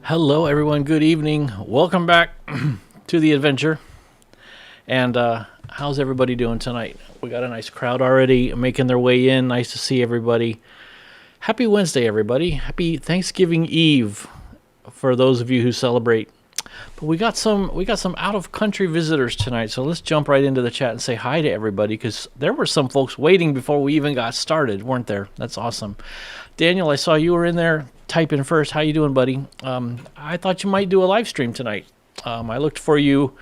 Hello, everyone. Good evening. Welcome back to the adventure. And how's everybody doing tonight? We got a nice crowd already making their way in. Nice to see everybody. Happy Wednesday, everybody. Happy Thanksgiving Eve for those of you who celebrate. But we got some out of country visitors tonight. So let's jump right into the chat and say hi to everybody, because there were some folks waiting before we even got started, weren't there? That's awesome. Daniel, I saw you were in there. Type in first. How you doing, buddy? I thought you might do a live stream tonight. I looked for you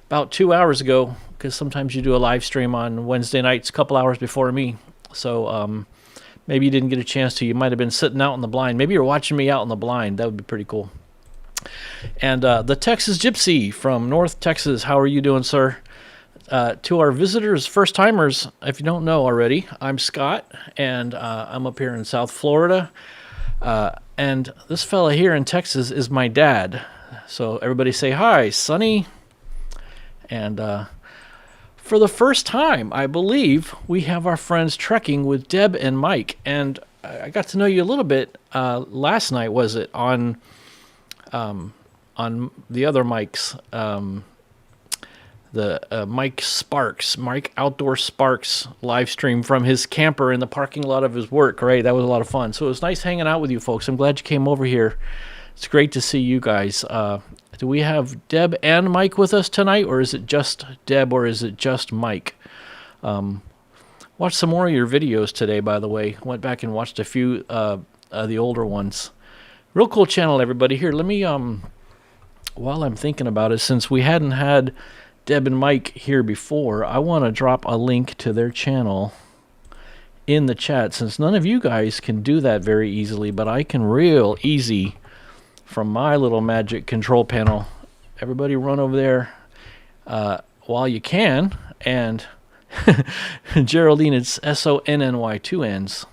about 2 hours ago, because sometimes you do a live stream on Wednesday nights a couple hours before me. So maybe you didn't get a chance to. You might have been sitting out in the blind. Maybe you're watching me out in the blind. That would be pretty cool. And the Texas Gypsy from North Texas. How are you doing, sir? To our visitors, first timers, if you don't know already, I'm Scott, and I'm up here in South Florida. And this fella here in Texas is my dad. So everybody say hi, Sonny. And for the first time, I believe, we have our friends trekking with Deb and Mike. And I got to know you a little bit last night, was it, on the other Mike's, Mike Outdoor Sparks live stream from his camper in the parking lot of his work, right? That was a lot of fun. So it was nice hanging out with you folks. I'm glad you came over here. It's great to see you guys. Do we have Deb and Mike with us tonight, or is it just Deb, or is it just Mike? Watched some more of your videos today, by the way. Went back and watched a few of the older ones. Real cool channel, everybody. Here, let me, while I'm thinking about it, since we hadn't had Deb and Mike here before, I want to drop a link to their channel in the chat, since none of you guys can do that very easily, but I can real easy from my little magic control panel. Everybody run over there while you can. And Geraldine, it's SONNY, 2 N's.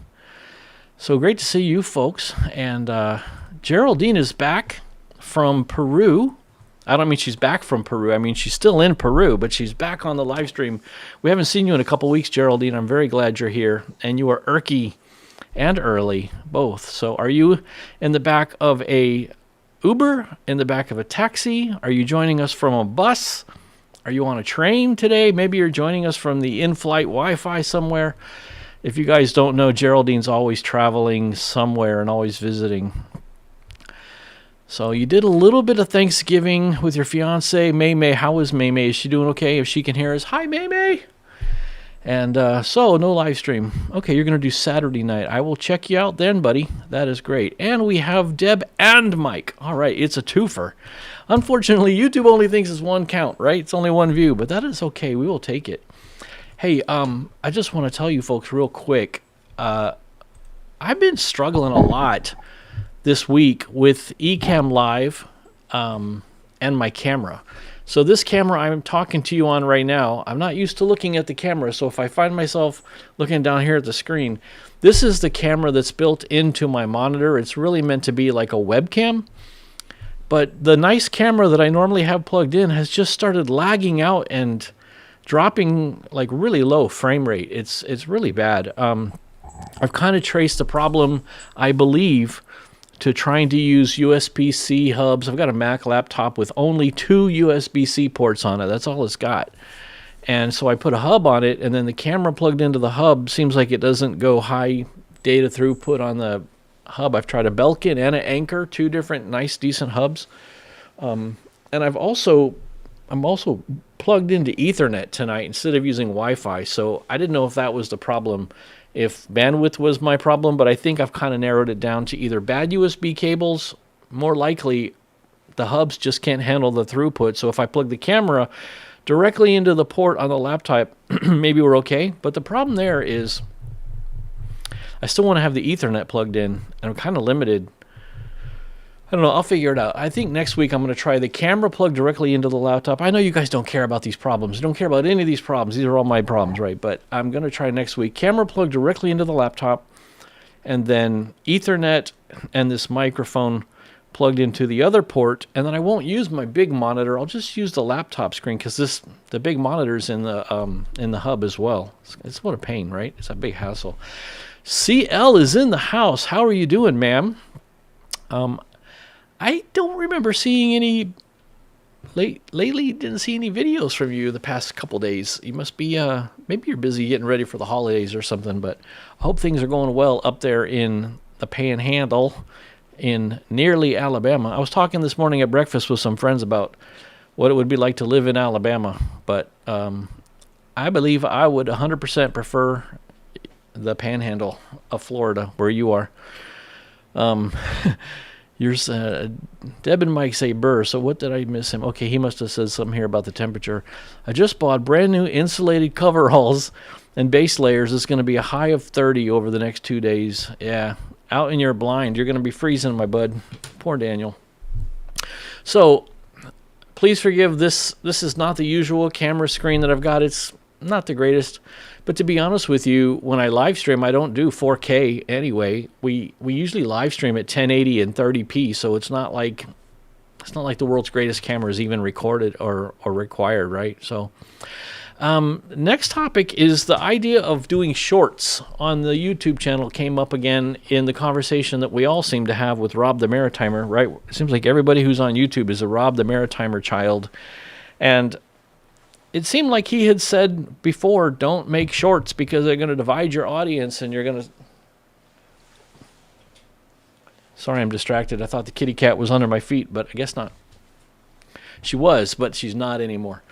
So great to see you folks. And Geraldine is back from Peru. I don't mean she's back from Peru. I mean, she's still in Peru, but she's back on the live stream. We haven't seen you in a couple weeks, Geraldine. I'm very glad you're here. And you are Erky and early, both. So are you in the back of a Uber, in the back of a taxi? Are you joining us from a bus? Are you on a train today? Maybe you're joining us from the in-flight Wi-Fi somewhere. If you guys don't know, Geraldine's always traveling somewhere and always visiting. So you did a little bit of Thanksgiving with your fiance, May May. How is May May? Is she doing okay? If she can hear us, hi, May May. And so no live stream. Okay, you're going to do Saturday night. I will check you out then, buddy. That is great. And we have Deb and Mike. All right, it's a twofer. Unfortunately, YouTube only thinks it's one count, right? It's only one view, but that is okay. We will take it. Hey, I just want to tell you folks real quick. I've been struggling a lot this week with Ecamm Live and my camera. So this camera I'm talking to you on right now, I'm not used to looking at the camera, so if I find myself looking down here at the screen, this is the camera that's built into my monitor. It's really meant to be like a webcam, but the nice camera that I normally have plugged in has just started lagging out and dropping like really low frame rate. It's really bad. I've kind of traced the problem, I believe, to trying to use USB-C hubs. I've got a Mac laptop with only 2 USB-C ports on it. That's all it's got. And so I put a hub on it, and then the camera plugged into the hub seems like it doesn't go high data throughput on the hub. I've tried a Belkin and an Anchor, 2 different nice, decent hubs. And I'm also plugged into Ethernet tonight instead of using Wi-Fi. So I didn't know if that was the problem, if bandwidth was my problem, but I think I've kind of narrowed it down to either bad USB cables, more likely the hubs just can't handle the throughput. So if I plug the camera directly into the port on the laptop, maybe we're okay. But the problem there is I still want to have the Ethernet plugged in, and I'm kind of limited. I don't know. I'll figure it out. I think next week I'm going to try the camera plugged directly into the laptop. I know you guys don't care about these problems. You don't care about any of these problems. These are all my problems, right? But I'm going to try next week. Camera plugged directly into the laptop, and then Ethernet and this microphone plugged into the other port. And then I won't use my big monitor. I'll just use the laptop screen, because the big monitor's in the hub as well. It's what a pain, right? It's a big hassle. CL is in the house. How are you doing, ma'am? I don't remember seeing any lately. Didn't see any videos from you the past couple days. You must be maybe you're busy getting ready for the holidays or something. But I hope things are going well up there in the Panhandle in nearly Alabama. I was talking this morning at breakfast with some friends about what it would be like to live in Alabama, but I believe I would 100% prefer the Panhandle of Florida, where you are. Um, Yours, Deb and Mike say burr, so what did I miss him? Okay, he must have said something here about the temperature. I just bought brand new insulated coveralls and base layers. It's going to be a high of 30 over the next 2 days. Yeah, out in your blind. You're going to be freezing, my bud. Poor Daniel. So, please forgive this. This is not the usual camera screen that I've got. It's not the greatest. But to be honest with you, when I live stream, I don't do 4K anyway. We usually live stream at 1080 and 30p, so it's not like the world's greatest camera is even recorded or required, right? So next topic is the idea of doing shorts on the YouTube channel came up again in the conversation that we all seem to have with Rob the Maritimer, right? It seems like everybody who's on YouTube is a Rob the Maritimer child. And it seemed like he had said before, don't make shorts because they're going to divide your audience and you're going to... Sorry, I'm distracted. I thought the kitty cat was under my feet, but I guess not. She was, but she's not anymore.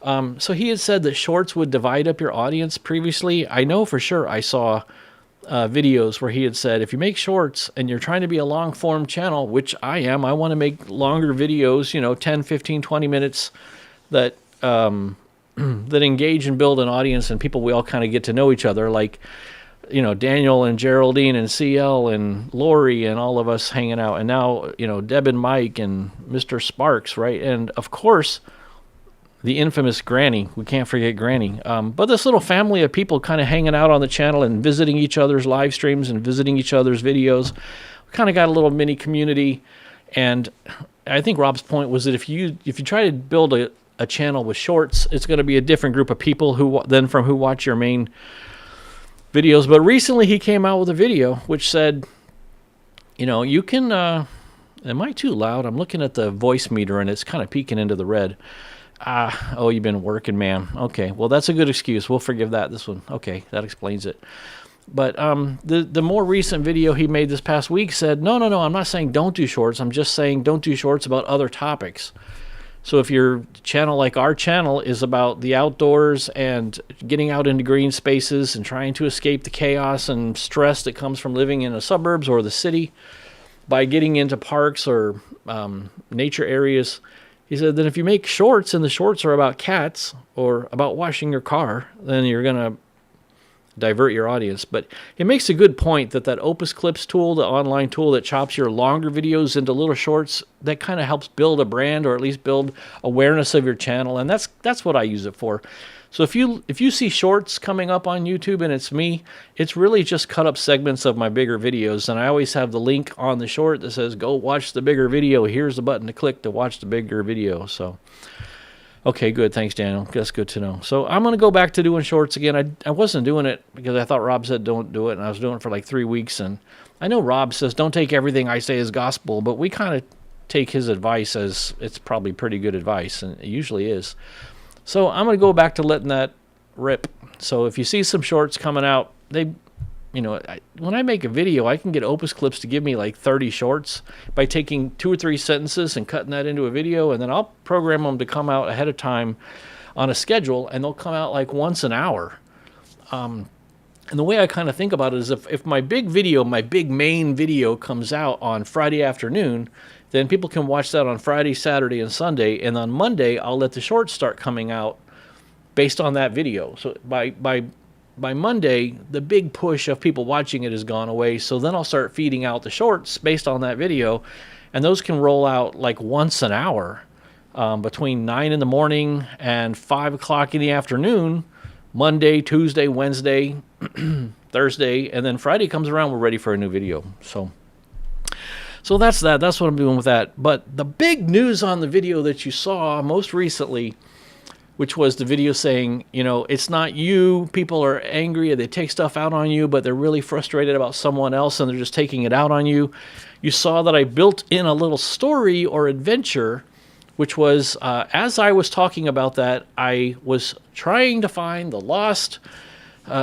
So he had said that shorts would divide up your audience previously. I know for sure I saw videos where he had said, if you make shorts and you're trying to be a long-form channel, which I am, I want to make longer videos, 10, 15, 20 minutes that... that engage and build an audience and people we all kind of get to know each other, like Daniel and Geraldine and CL and Lori and all of us hanging out, and now Deb and Mike and Mr. Sparks, right? And of course the infamous Granny. We can't forget Granny. But this little family of people kind of hanging out on the channel and visiting each other's live streams and visiting each other's videos. We kind of got a little mini community. And I think Rob's point was that if you try to build a channel with shorts, it's going to be a different group of people who watch your main videos. But recently he came out with a video which said, you can, am I too loud? I'm looking at the voice meter and it's kind of peeking into the red. Oh, you've been working, man. Okay, well, that's a good excuse. We'll forgive that, this one. Okay, that explains it. But the more recent video he made this past week said, no, I'm not saying don't do shorts. I'm just saying don't do shorts about other topics. So if your channel, like our channel, is about the outdoors and getting out into green spaces and trying to escape the chaos and stress that comes from living in the suburbs or the city by getting into parks or nature areas, he said that if you make shorts and the shorts are about cats or about washing your car, then you're going to divert your audience. But it makes a good point that Opus Clips tool, the online tool that chops your longer videos into little shorts, that kind of helps build a brand or at least build awareness of your channel. And that's what I use it for. So if you see shorts coming up on YouTube and it's me, it's really just cut up segments of my bigger videos. And I always have the link on the short that says, go watch the bigger video. Here's the button to click to watch the bigger video. So okay, good. Thanks, Daniel. That's good to know. So I'm going to go back to doing shorts again. I wasn't doing it because I thought Rob said don't do it, and I was doing it for like 3 weeks. And I know Rob says don't take everything I say as gospel, but we kind of take his advice as it's probably pretty good advice, and it usually is. So I'm going to go back to letting that rip. So if you see some shorts coming out, when I make a video, I can get Opus Clips to give me like 30 shorts by taking 2 or 3 sentences and cutting that into a video, and then I'll program them to come out ahead of time on a schedule, and they'll come out like once an hour. And the way I kind of think about it is if my big main video comes out on Friday afternoon, then people can watch that on Friday, Saturday, and Sunday, and on Monday I'll let the shorts start coming out based on that video. So by Monday, the big push of people watching it has gone away, so then I'll start feeding out the shorts based on that video, and those can roll out like once an hour between 9 in the morning and 5 o'clock in the afternoon, Monday, Tuesday, Wednesday, Thursday, and then Friday comes around, we're ready for a new video. So that's that. That's what I'm doing with that. But the big news on the video that you saw most recently which was the video saying, you know, it's not you. People are angry. They take stuff out on you, but they're really frustrated about someone else and they're just taking it out on you. You saw that I built in a little story or adventure, which was, as I was talking about that, I was trying to find the lost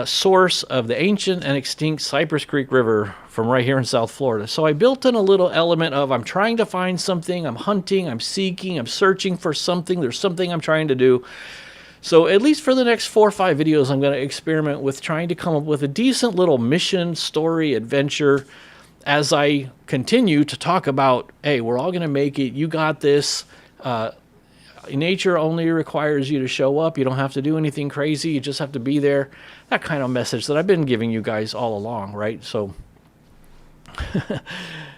source of the ancient and extinct Cypress Creek River from right here in South Florida. So I built in a little element of I'm trying to find something, I'm hunting, I'm seeking, I'm searching for something, there's something I'm trying to do. So at least for the next 4 or 5 videos, I'm going to experiment with trying to come up with a decent little mission, story, adventure as I continue to talk about, hey, we're all going to make it, you got this. Nature only requires you to show up. You don't have to do anything crazy. You just have to be there. That kind of message that I've been giving you guys all along, right? So,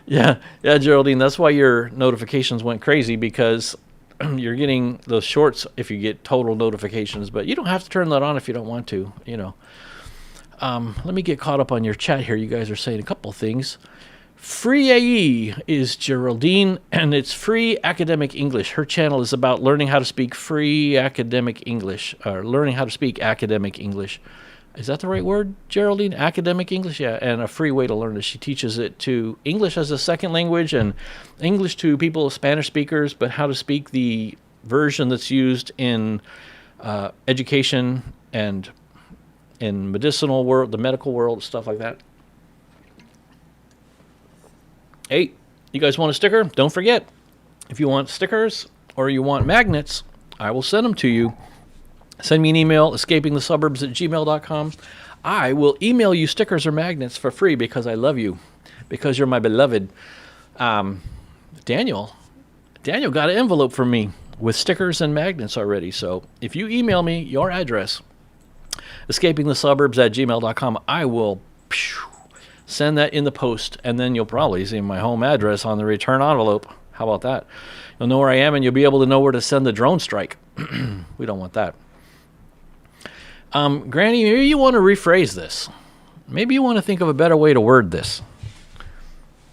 yeah, Geraldine, that's why your notifications went crazy, because you're getting those shorts if you get total notifications, but you don't have to turn that on if you don't want to, you know. Let me get caught up on your chat here. You guys are saying a couple things. Free AE is Geraldine, and it's Free Academic English. Her channel is about learning how to speak free academic English, or learning how to speak academic English. Is that the right word, Geraldine? Academic English? Yeah, and a free way to learn it. She teaches it to English as a second language and English to people, Spanish speakers, but how to speak the version that's used in education and in medicinal world, the medical world, stuff like that. Hey, you guys want a sticker? Don't forget, if you want stickers or you want magnets, I will send them to you. Send me an email, escapingthesuburbs@gmail.com. I will email you stickers or magnets for free because I love you, because you're my beloved. Daniel got an envelope from me with stickers and magnets already. So if you email me your address, escapingthesuburbs@gmail.com, I will send that in the post, and then you'll probably see my home address on the return envelope. How about that? You'll know where I am, and you'll be able to know where to send the drone strike. We don't want that. Granny, maybe you want to rephrase this. Maybe you want to think of a better way to word this.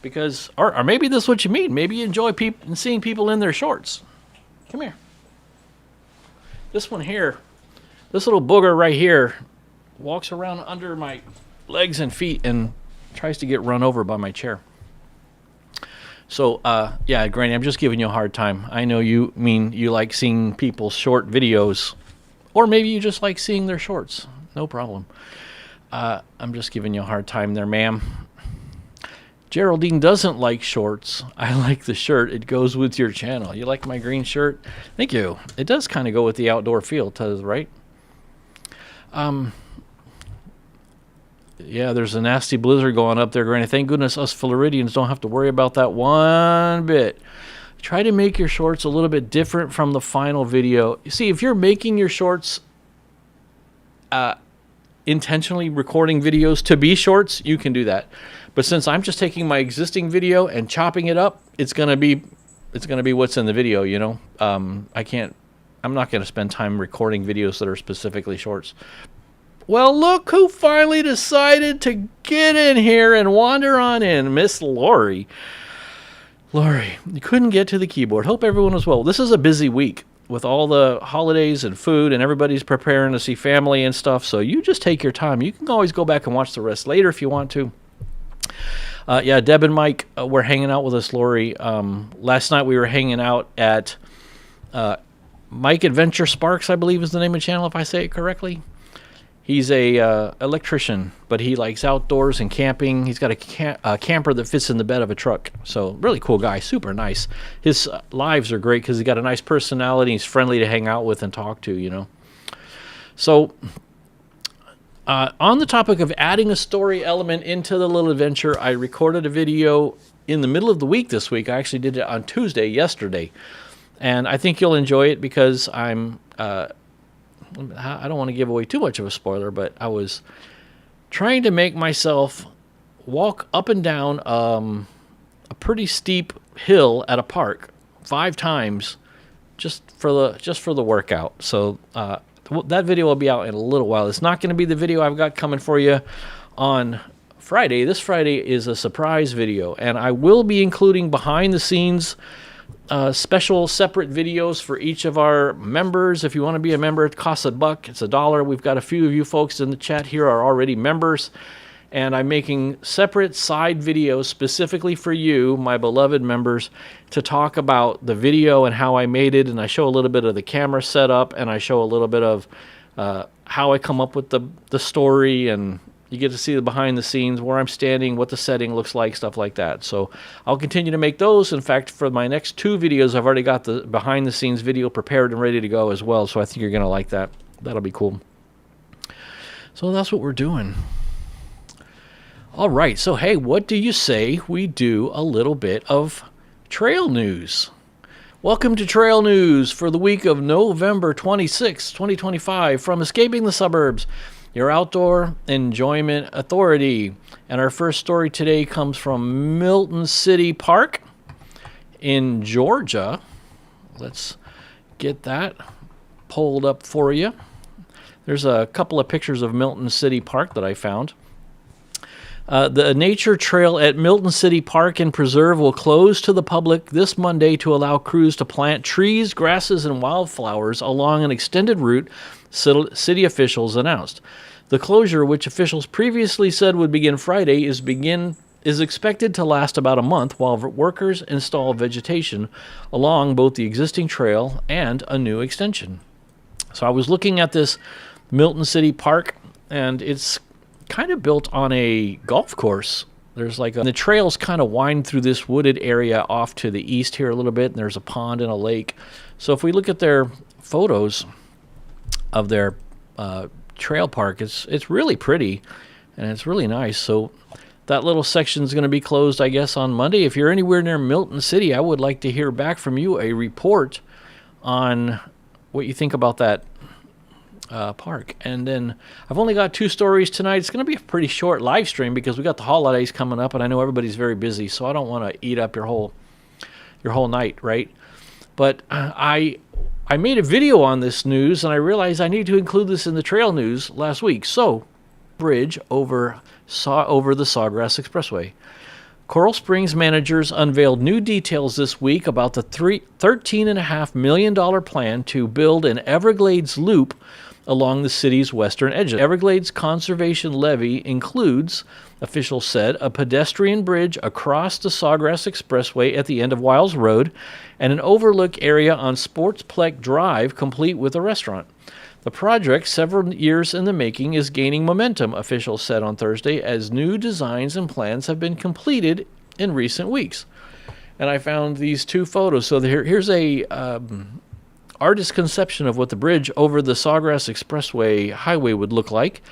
Because, or maybe this is what you mean. Maybe you enjoy seeing people in their shorts. Come here. This one here, this little booger right here, walks around under my legs and feet and tries to get run over by my chair. So, yeah, Granny, I'm just giving you a hard time. I know you mean you like seeing people's short videos, or maybe you just like seeing their shorts. No problem. I'm just giving you a hard time there, ma'am. Geraldine doesn't like shorts. I like the shirt. It goes with your channel. You like my green shirt? Thank you. It does kind of go with the outdoor feel, right? Yeah, there's a nasty blizzard going up there, Granny. Thank goodness us Floridians don't have to worry about that one bit. Try to make your shorts a little bit different from the final video. You see, if you're making your shorts intentionally recording videos to be shorts, you can do that. But since I'm just taking my existing video and chopping it up, it's gonna be what's in the video, you know. I'm not gonna spend time recording videos that are specifically shorts. Well, look who finally decided to get in here and wander on in, Miss Lori. Lori, you couldn't get to the keyboard. Hope everyone was well. This is a busy week with all the holidays and food, and everybody's preparing to see family and stuff, so you just take your time. You can always go back and watch the rest later if you want to. Yeah, Deb and Mike were hanging out with us, Lori. Last night we were hanging out at Mike Adventure Sparks, I believe is the name of the channel, if I say it correctly. He's a electrician, but he likes outdoors and camping. He's got a camper that fits in the bed of a truck. So really cool guy, super nice. His lives are great because he's got a nice personality. He's friendly to hang out with and talk to, you know. So on the topic of adding a story element into the little adventure, I recorded a video in the middle of the week this week. I actually did it on Tuesday, yesterday. And I think you'll enjoy it because I don't want to give away too much of a spoiler, but I was trying to make myself walk up and down a pretty steep hill at a park 5 times just for the workout. So that video will be out in a little while. It's not going to be the video I've got coming for you on Friday. This Friday is a surprise video, and I will be including behind the scenes special separate videos for each of our members. If you want to be a member, it costs $1. It's $1. We've got a few of you folks in the chat here are already members. And I'm making separate side videos specifically for you, my beloved members, to talk about the video and how I made it. And I show a little bit of the camera setup, and I show a little bit of how I come up with the story, and you get to see the behind the scenes, where I'm standing, what the setting looks like, stuff like that. So I'll continue to make those. In fact, for my next 2 videos, I've already got the behind the scenes video prepared and ready to go as well. So I think you're going to like that. That'll be cool. So that's what we're doing. All right, so hey, what do you say we do a little bit of trail news? Welcome to Trail News for the week of November 26, 2025, from Escaping the Suburbs, your outdoor enjoyment authority. And our first story today comes from Milton City Park in Georgia. Let's get that pulled up for you. There's a couple of pictures of Milton City Park that I found. The nature trail at Milton City Park and Preserve will close to the public this Monday to allow crews to plant trees, grasses, and wildflowers along an extended route, city officials announced. The closure, which officials previously said would begin Friday, is expected to last about a month while workers install vegetation along both the existing trail and a new extension. So I was looking at this Milton City Park, and it's kind of built on a golf course. There's the trails kind of wind through this wooded area off to the east here a little bit, and there's a pond and a lake. So if we look at their photos of their trail park, it's really pretty, and it's really nice. So that little section is going to be closed, I guess, on Monday. If you're anywhere near Milton City, I would like to hear back from you, a report on what you think about that park. And then I've only got 2 stories tonight. It's going to be a pretty short live stream because we got the holidays coming up, and I know everybody's very busy, so I don't want to eat up your whole night, right? But I made a video on this news, and I realized I need to include this in the trail news last week. So, bridge over the Sawgrass Expressway. Coral Springs managers unveiled new details this week about the $13.5 million plan to build an Everglades loop along the city's western edge. Everglades Conservation Levy includes, officials said, a pedestrian bridge across the Sawgrass Expressway at the end of Wiles Road and an overlook area on Sportsplex Drive, complete with a restaurant. The project, several years in the making, is gaining momentum, officials said on Thursday, as new designs and plans have been completed in recent weeks. And I found these 2 photos. So here's a artist's conception of what the bridge over the Sawgrass Expressway highway would look like.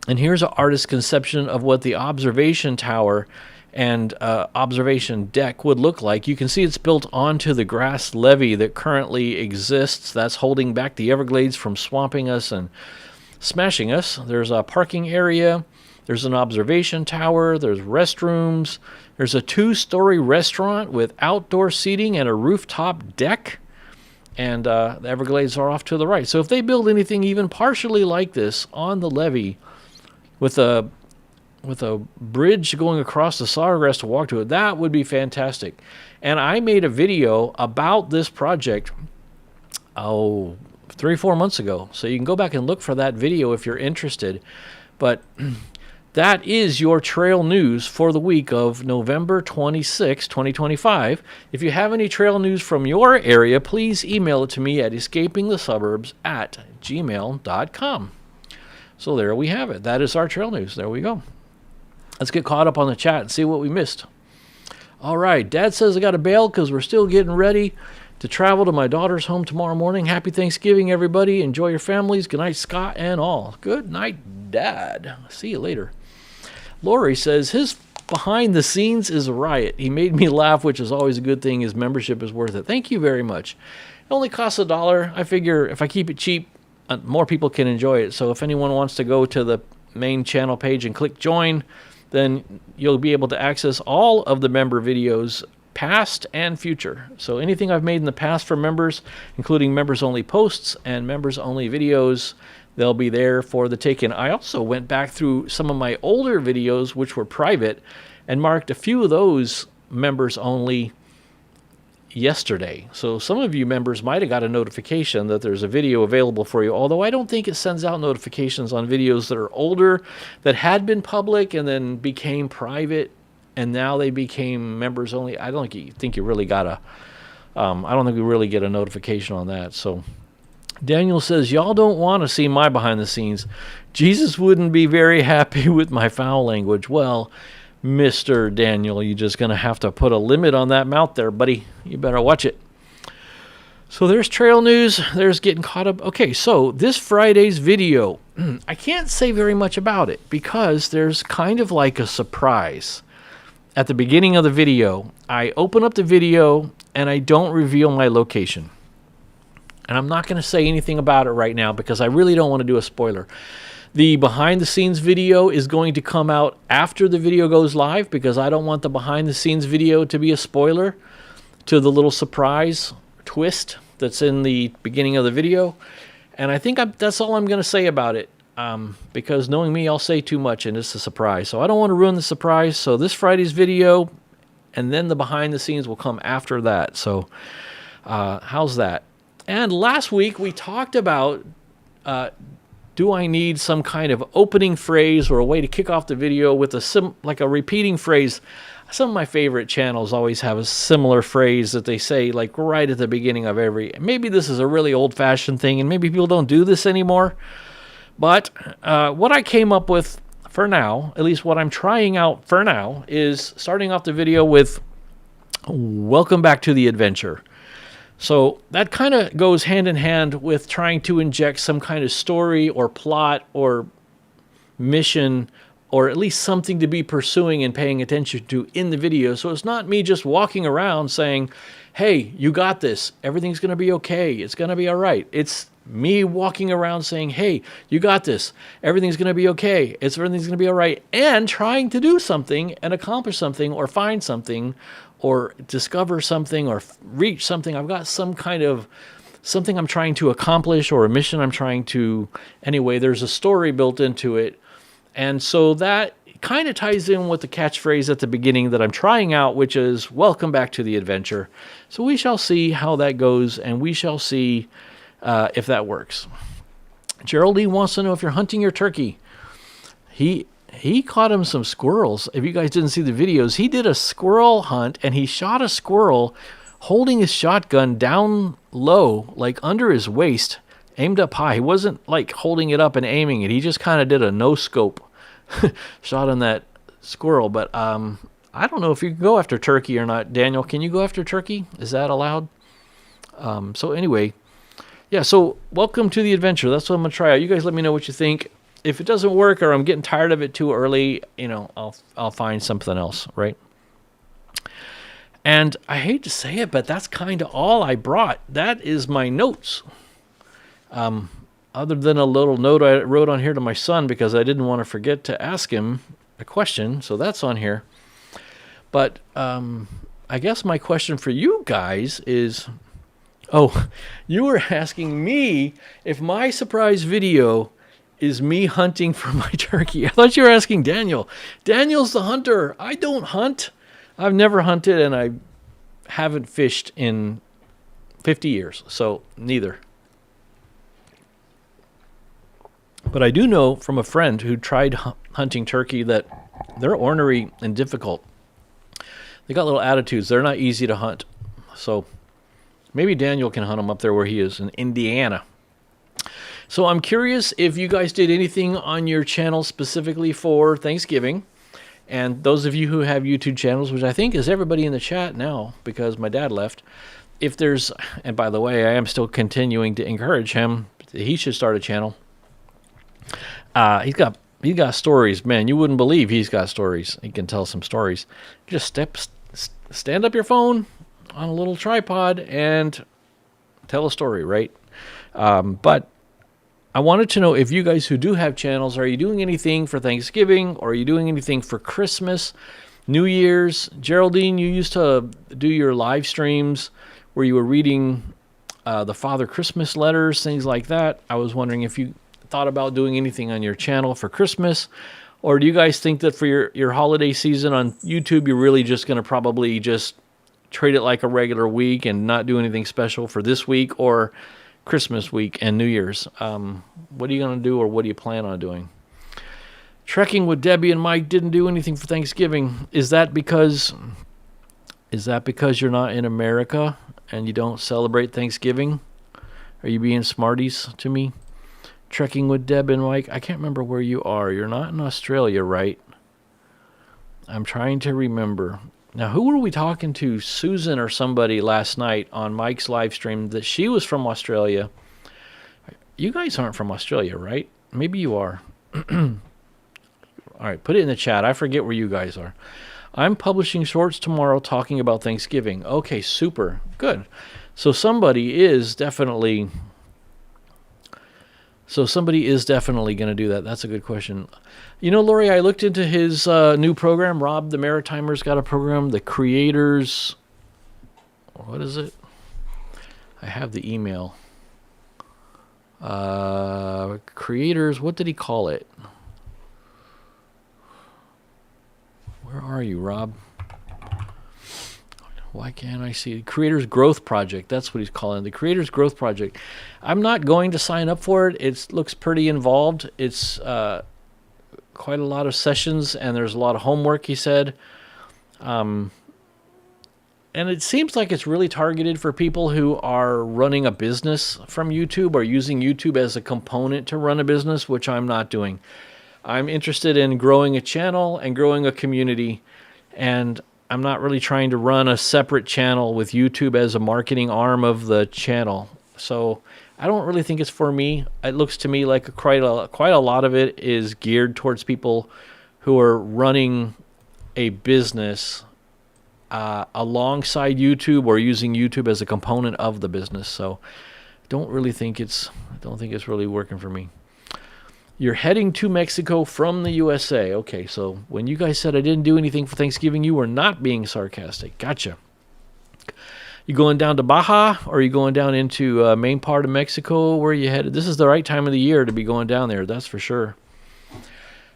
And here's an artist's conception of what the observation tower and observation deck would look like. You can see it's built onto the grass levee that currently exists. That's holding back the Everglades from swamping us and smashing us. There's a parking area. There's an observation tower. There's restrooms. There's a 2-story restaurant with outdoor seating and a rooftop deck. And the Everglades are off to the right. So if they build anything even partially like this on the levee with a bridge going across the Sawgrass to walk to it, that would be fantastic. And I made a video about this project 3-4 months ago. So you can go back and look for that video if you're interested. But that is your trail news for the week of November 26, 2025. If you have any trail news from your area, please email it to me at escapingthesuburbs@gmail.com. So there we have it. That is our trail news. There we go. Let's get caught up on the chat and see what we missed. All right. Dad says I got to bail because we're still getting ready to travel to my daughter's home tomorrow morning. Happy Thanksgiving, everybody. Enjoy your families. Good night, Scott and all. Good night, Dad. See you later. Lori says his behind the scenes is a riot. He made me laugh, which is always a good thing. His membership is worth it. Thank you very much. It only costs $1. I figure if I keep it cheap, more people can enjoy it. So if anyone wants to go to the main channel page and click join, then you'll be able to access all of the member videos, past and future. So anything I've made in the past for members, including members only posts and members only videos, they'll be there for the taking. I also went back through some of my older videos, which were private, and marked a few of those members only yesterday. So some of you members might have got a notification that there's a video available for you, although I don't think it sends out notifications on videos that are older, that had been public and then became private, and now they became members only. I don't think you really got a, I don't think we really get a notification on that. So Daniel says, y'all don't want to see my behind the scenes. Jesus wouldn't be very happy with my foul language. Well, Mr. Daniel, you're just going to have to put a limit on that mouth there, buddy. You better watch it. So there's trail news. There's getting caught up. Okay, so this Friday's video, I can't say very much about it because there's kind of like a surprise. At the beginning of the video, I open up the video and I don't reveal my location. And I'm not going to say anything about it right now because I really don't want to do a spoiler. The behind the scenes video is going to come out after the video goes live because I don't want the behind the scenes video to be a spoiler to the little surprise twist that's in the beginning of the video. And I think that's all I'm going to say about it because knowing me, I'll say too much and it's a surprise. So I don't want to ruin the surprise. So this Friday's video and then the behind the scenes will come after that. So how's that? And last week we talked about do I need some kind of opening phrase or a way to kick off the video with like a repeating phrase? Some of my favorite channels always have a similar phrase that they say like right at the beginning of every. Maybe this is a really old-fashioned thing and maybe people don't do this anymore. But what I came up with for now, at least what I'm trying out for now, is starting off the video with welcome back to the adventure. So that kind of goes hand in hand with trying to inject some kind of story or plot or mission or at least something to be pursuing and paying attention to in the video. So it's not me just walking around saying, hey, you got this. Everything's going to be okay. It's going to be all right. It's me walking around saying, hey, you got this. Everything's going to be okay. Everything's going to be all right. And trying to do something and accomplish something or find something or discover something or reach something. I've got some kind of something I'm trying to accomplish or a mission I'm trying to, anyway, there's a story built into it. And so that kind of ties in with the catchphrase at the beginning that I'm trying out, which is welcome back to the adventure. So we shall see how that goes and we shall see if that works. Geraldine wants to know if you're hunting your turkey. He caught him some squirrels. If you guys didn't see the videos, he did a squirrel hunt and he shot a squirrel holding his shotgun down low, like under his waist, aimed up high. He wasn't like holding it up and aiming it. He just kind of did a no scope shot on that squirrel. But I don't know if you can go after turkey or not. Daniel, can you go after turkey? Is that allowed? So anyway, yeah, so welcome to the adventure. That's what I'm going to try out. You guys let me know what you think. If it doesn't work or I'm getting tired of it too early, I'll find something else, right? And I hate to say it, but that's kind of all I brought. That is my notes. Other than a little note I wrote on here to my son because I didn't want to forget to ask him a question, so that's on here. But I guess my question for you guys is, you were asking me if my surprise video is me hunting for my turkey. I thought you were asking Daniel. Daniel's the hunter. I don't hunt. I've never hunted and I haven't fished in 50 years, so neither. But I do know from a friend who tried hunting turkey that they're ornery and difficult. They got little attitudes. They're not easy to hunt. So maybe Daniel can hunt them up there where he is in Indiana. So I'm curious if you guys did anything on your channel specifically for Thanksgiving. And those of you who have YouTube channels, which I think is everybody in the chat now because my dad left. If there's, and by the way, I am still continuing to encourage him. He should start a channel. He's got stories, man. You wouldn't believe he's got stories. He can tell some stories. Just stand up your phone on a little tripod and tell a story, right? But I wanted to know if you guys who do have channels, are you doing anything for Thanksgiving or are you doing anything for Christmas, New Year's? Geraldine, you used to do your live streams where you were reading the Father Christmas letters, things like that. I was wondering if you thought about doing anything on your channel for Christmas, or do you guys think that for your holiday season on YouTube, you're really just going to probably just treat it like a regular week and not do anything special for this week or Christmas week and New Year's. What are you going to do, or what do you plan on doing? Trekking with Debbie and Mike didn't do anything for Thanksgiving. Is that because you're not in America and you don't celebrate Thanksgiving? Are you being smarties to me? Trekking with Deb and Mike. I can't remember where you are. You're not in Australia, right? I'm trying to remember. Now, who were we talking to? Susan or somebody last night on Mike's live stream that she was from Australia. You guys aren't from Australia, right? Maybe you are. All right, put it in the chat. I forget where you guys are. I'm publishing shorts tomorrow talking about Thanksgiving. Okay, super. Good. So somebody is definitely going to do that. That's a good question. You know, Lori, I looked into his new program. Rob the Maritimer's got a program. The Creators, what is it? I have the email. Creators, what did he call it? Where are you, Rob? Why can't I see it? Creators Growth Project. That's what he's calling it. The Creators Growth Project. I'm not going to sign up for it. It looks pretty involved. It's quite a lot of sessions, and there's a lot of homework, he said. And it seems like it's really targeted for people who are running a business from YouTube or using YouTube as a component to run a business, which I'm not doing. I'm interested in growing a channel and growing a community, and I'm not really trying to run a separate channel with YouTube as a marketing arm of the channel. So I don't really think it's for me. It looks to me like quite a lot of it is geared towards people who are running a business alongside YouTube or using YouTube as a component of the business. So I don't think it's really working for me. You're heading to Mexico from the USA. Okay, so when you guys said I didn't do anything for Thanksgiving, you were not being sarcastic. Gotcha. You going down to Baja, or are you going down into main part of Mexico? Where are you headed? This is the right time of the year to be going down there, that's for sure.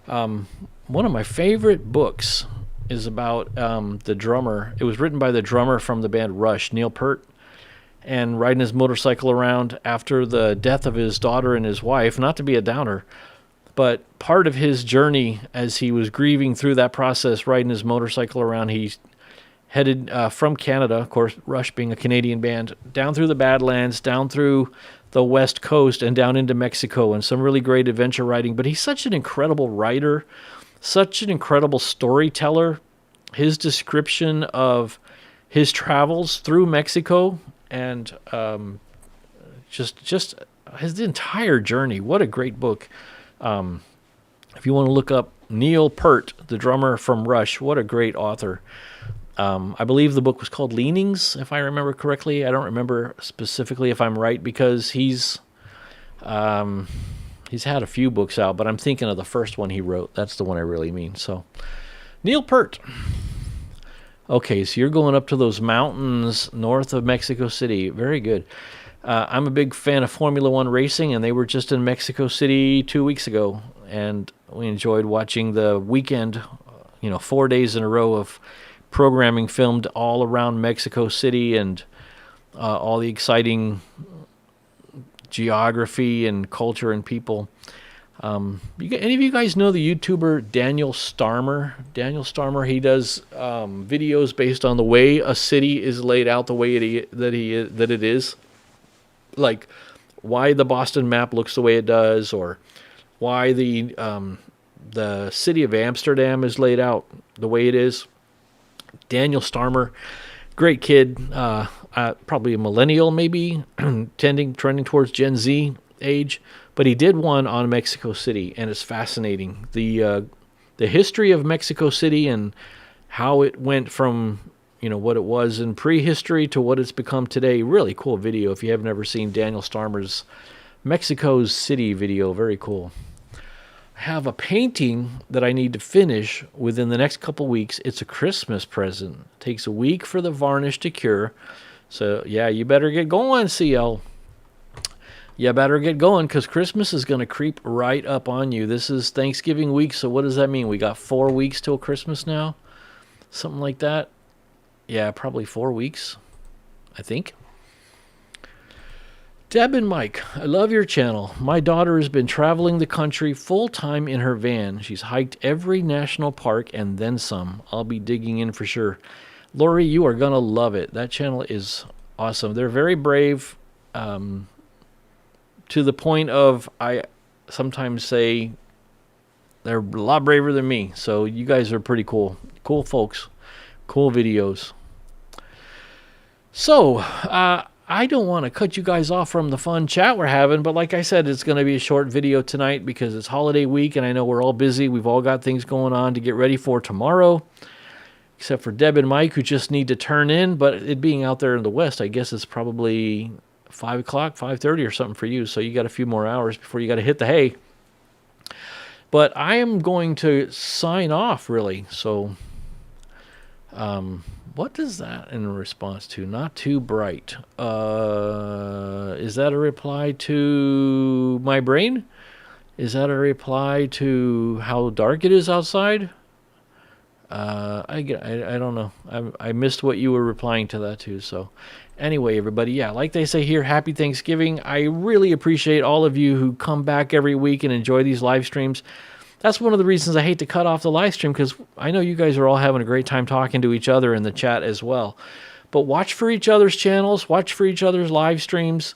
One of my favorite books is about the drummer. It was written by the drummer from the band Rush, Neil Peart, and riding his motorcycle around after the death of his daughter and his wife. Not to be a downer, but part of his journey as he was grieving through that process, riding his motorcycle around, he headed from Canada, of course, Rush being a Canadian band, down through the Badlands, down through the West Coast, and down into Mexico, and some really great adventure riding. But he's such an incredible writer, such an incredible storyteller. His description of his travels through Mexico and just his entire journey. What a great book. If you want to look up Neil Peart, the drummer from Rush, what a great author. I believe the book was called Leanings, if I remember correctly. I don't remember specifically if I'm right, because he's had a few books out, but I'm thinking of the first one he wrote. That's the one I really mean. So, Neil Peart. Okay, so you're going up to those mountains north of Mexico City. Very good. I'm a big fan of Formula One racing, and they were just in Mexico City 2 weeks ago, and we enjoyed watching the weekend, 4 days in a row of programming filmed all around Mexico City, and all the exciting geography and culture and people. Any of you guys know the YouTuber Daniel Starmer? Daniel Starmer, he does videos based on the way a city is laid out, the way that it is. Like why the Boston map looks the way it does, or why the city of Amsterdam is laid out the way it is. Daniel Starmer, great kid, probably a millennial, maybe trending towards Gen Z age, but he did one on Mexico City, and it's fascinating. The history of Mexico City and how it went from what it was in prehistory to what it's become today. Really cool video if you have never seen Daniel Starmer's Mexico City video. Very cool. I have a painting that I need to finish within the next couple weeks. It's a Christmas present. It takes a week for the varnish to cure. So yeah, you better get going, CL. You better get going, because Christmas is going to creep right up on you. This is Thanksgiving week, so what does that mean? We got 4 weeks till Christmas now? Something like that? Yeah, probably 4 weeks, I think. Deb and Mike, I love your channel. My daughter has been traveling the country full time in her van. She's hiked every national park and then some. I'll be digging in for sure. Lori, you are going to love it. That channel is awesome. They're very brave, to the point of I sometimes say they're a lot braver than me. So you guys are pretty cool. Cool folks. Cool videos. So, I don't want to cut you guys off from the fun chat we're having, but like I said, it's going to be a short video tonight because it's holiday week and I know we're all busy. We've all got things going on to get ready for tomorrow, except for Deb and Mike who just need to turn in, but it being out there in the West, I guess it's probably 5 o'clock, 5:30 or something for you, so you got a few more hours before you got to hit the hay. But I am going to sign off, really, so... what is that in response to? Not too bright. Is that a reply to my brain? Is that a reply to how dark it is outside? I don't know. I missed what you were replying to that too. So anyway, everybody, yeah, like they say here, happy Thanksgiving. I really appreciate all of you who come back every week and enjoy these live streams. That's one of the reasons I hate to cut off the live stream, because I know you guys are all having a great time talking to each other in the chat as well. But watch for each other's channels. Watch for each other's live streams.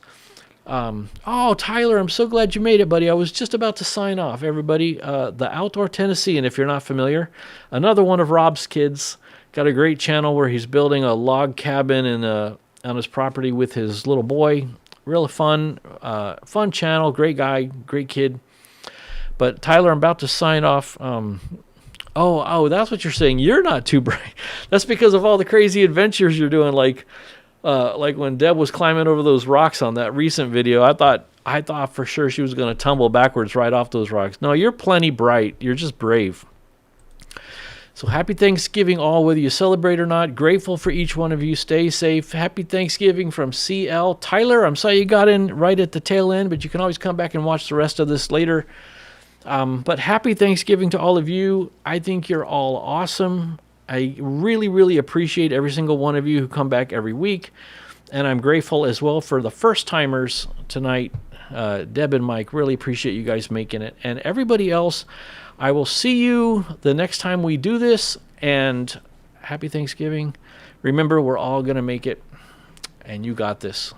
Oh, Tyler, I'm so glad you made it, buddy. I was just about to sign off, everybody. The Outdoor Tennessean, if you're not familiar, another one of Rob's kids. Got a great channel where he's building a log cabin on his property with his little boy. Real fun channel. Great guy, great kid. But Tyler, I'm about to sign off. Oh, that's what you're saying. You're not too bright. That's because of all the crazy adventures you're doing. Like when Deb was climbing over those rocks on that recent video, I thought for sure she was going to tumble backwards right off those rocks. No, you're plenty bright. You're just brave. So happy Thanksgiving all, whether you celebrate or not. Grateful for each one of you. Stay safe. Happy Thanksgiving from CL. Tyler, I'm sorry you got in right at the tail end, but you can always come back and watch the rest of this later. But happy Thanksgiving to all of you. I think you're all awesome. I really, really appreciate every single one of you who come back every week. And I'm grateful as well for the first timers tonight. Deb and Mike, really appreciate you guys making it. And everybody else, I will see you the next time we do this. And happy Thanksgiving. Remember, we're all going to make it. And you got this.